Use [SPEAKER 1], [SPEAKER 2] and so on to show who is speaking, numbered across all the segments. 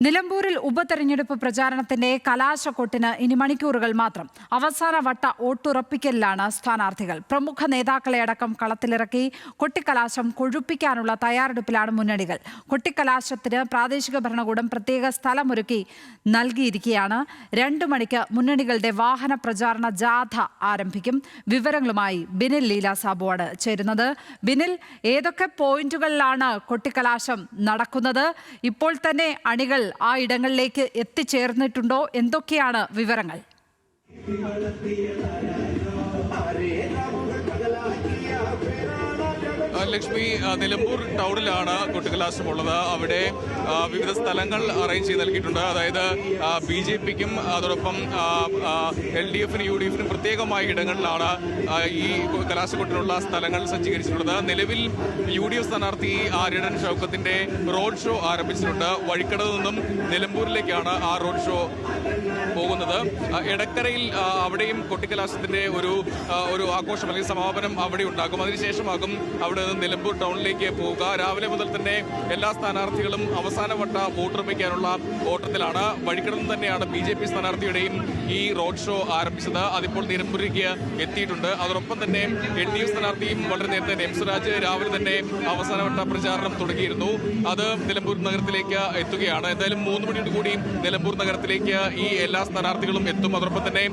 [SPEAKER 1] നിലമ്പൂരിൽ ഉപതെരഞ്ഞെടുപ്പ് പ്രചാരണത്തിന്റെ കലാശക്കൊട്ടിന് ഇനി മണിക്കൂറുകൾ മാത്രം. അവസാന വട്ട വോട്ടുറപ്പിക്കലിലാണ് സ്ഥാനാർത്ഥികൾ. പ്രമുഖ നേതാക്കളെ അടക്കം കളത്തിലിറക്കി കൊട്ടിക്കലാശം കൊഴുപ്പിക്കാനുള്ള തയ്യാറെടുപ്പിലാണ് മുന്നണികൾ. കൊട്ടിക്കലാശത്തിന് പ്രാദേശിക ഭരണകൂടം പ്രത്യേക സ്ഥലമൊരുക്കി നൽകിയിരിക്കുകയാണ്. 2 മണിക്ക് മുന്നണികളുടെ വാഹന പ്രചാരണ ജാഥ ആരംഭിക്കും. വിവരങ്ങളുമായി ബിനിൽ ലീല സാബുവാണ് ചേരുന്നത്. ബിനിൽ, ഏതൊക്കെ പോയിന്റുകളിലാണ് കൊട്ടിക്കലാശം നടക്കുന്നത്? ഇപ്പോൾ തന്നെ അണികൾ ആ ഇടങ്ങളിലേക്ക് എത്തിച്ചേർന്നിട്ടുണ്ടോ? എന്തൊക്കെയാണ് വിവരങ്ങൾ?
[SPEAKER 2] ലക്ഷ്മി, നിലമ്പൂർ ടൗണിലാണ് കൊട്ടിക്കലാശമുള്ളത്. അവിടെ വിവിധ സ്ഥലങ്ങൾ അറേഞ്ച് ചെയ്ത് നൽകിയിട്ടുണ്ട്. അതായത് BJPക്കും അതോടൊപ്പം LDFനും UDFനും പ്രത്യേകമായ ഇടങ്ങളിലാണ് ഈ കലാശക്കൊട്ടിനുള്ള സ്ഥലങ്ങൾ സജ്ജീകരിച്ചിട്ടുള്ളത്. നിലവിൽ UDF സ്ഥാനാർത്ഥി ആര്യടൻ ഷൗക്കത്തിന്റെ റോഡ് ഷോ ആരംഭിച്ചിട്ടുണ്ട്. വഴിക്കടവ് നിന്നും നിലമ്പൂരിലേക്കാണ് ആ റോഡ് ഷോ പോകുന്നത്. എടക്കരയിൽ അവിടെയും കൊട്ടിക്കലാശത്തിന്റെ ഒരു ആഘോഷം അല്ലെങ്കിൽ സമാപനം അവിടെ ഉണ്ടാകും. അതിനുശേഷമാകും അവിടെ നിന്ന് നിലമ്പൂർ ടൗണിലേക്ക് പോവുക. രാവിലെ മുതൽ തന്നെ എല്ലാ സ്ഥാനാർത്ഥികളും അവസാനവട്ട വോട്ടുറപ്പിക്കാനുള്ള ഓട്ടത്തിലാണ്. വഴിക്കടന്ന് തന്നെയാണ് BJP സ്ഥാനാർത്ഥിയുടെയും ഈ റോഡ് ഷോ ആരംഭിച്ചത്. അതിപ്പോൾ നിലമ്പൂരിലേക്ക് എത്തിയിട്ടുണ്ട്. അതോടൊപ്പം തന്നെ LDF സ്ഥാനാർത്ഥിയും വളരെ നേരത്തെ എംസുരാജ് രാവിലെ തന്നെ അവസാനവട്ട പ്രചാരണം തുടങ്ങിയിരുന്നു. അത് നിലമ്പൂർ നഗരത്തിലേക്ക് എത്തുകയാണ്. എന്തായാലും 3 മണിയോട് കൂടി നിലമ്പൂർ നഗരത്തിലേക്ക് ഈ എല്ലാ സ്ഥാനാർത്ഥികളും എത്തും. അതോടൊപ്പം തന്നെ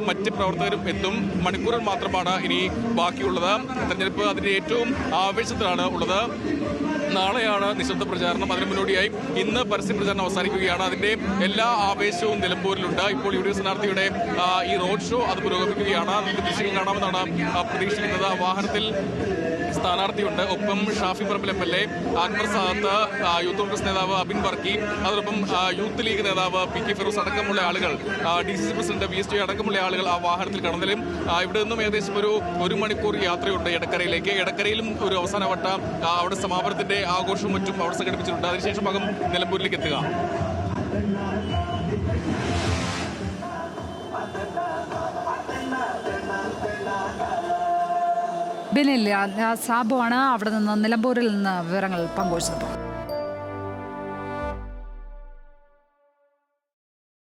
[SPEAKER 2] മറ്റ് പ്രവർത്തകരും എത്തും. മണിക്കൂറുകൾ മാത്രമാണ് ഇനി ബാക്കിയുള്ളത്. തെരഞ്ഞെടുപ്പ് അതിന്റെ ഏറ്റവും ആവേശത്തിലാണ് ഉള്ളത്. നാളെയാണ് നിശബ്ദ പ്രചാരണം. അതിന് മുന്നോടിയായി ഇന്ന് പരസ്യ പ്രചാരണം അവസാനിക്കുകയാണ്. അതിന്റെ എല്ലാ ആവേശവും നിലമ്പൂരിലുണ്ട്. ഇപ്പോൾ UDF സ്ഥാനാർത്ഥിയുടെ ഈ റോഡ് ഷോ അത് പുരോഗമിക്കുകയാണ്. നമുക്ക് ദൃശ്യം കാണാമെന്നാണ് പ്രതീക്ഷിക്കുന്നത്. വാഹനത്തിൽ സ്ഥാനാർത്ഥിയുണ്ട്. ഒപ്പം ഷാഫി പറമ്പിൽ MLA, അക്ബർ സാദത്ത്, യൂത്ത് കോൺഗ്രസ് നേതാവ് അബിൻ വർക്കി, അതോടൊപ്പം യൂത്ത് ലീഗ് നേതാവ് PK ഫിറോസ് അടക്കമുള്ള ആളുകൾ, DCC പ്രസിഡന്റ് VSJ അടക്കമുള്ള ആളുകൾ ആ വാഹനത്തിൽ കടന്നലും. ഇവിടെ നിന്നും ഏകദേശം ഒരു മണിക്കൂർ യാത്രയുണ്ട് എടക്കരയിലേക്ക്. എടക്കരയിലും ഒരു അവസാനവട്ട അവിടെ സമാപനത്തിന്റെ ആഘോഷവും മറ്റും അവിടെ സംഘടിപ്പിച്ചിട്ടുണ്ട്. അതിനുശേഷമാകും നിലമ്പൂരിലേക്ക് എത്തുക.
[SPEAKER 1] ബിനിൽ സാബുവാണ് അവിടെ നിന്ന് നിലമ്പൂരിൽ നിന്ന് വിവരങ്ങൾ പങ്കുവച്ചത്.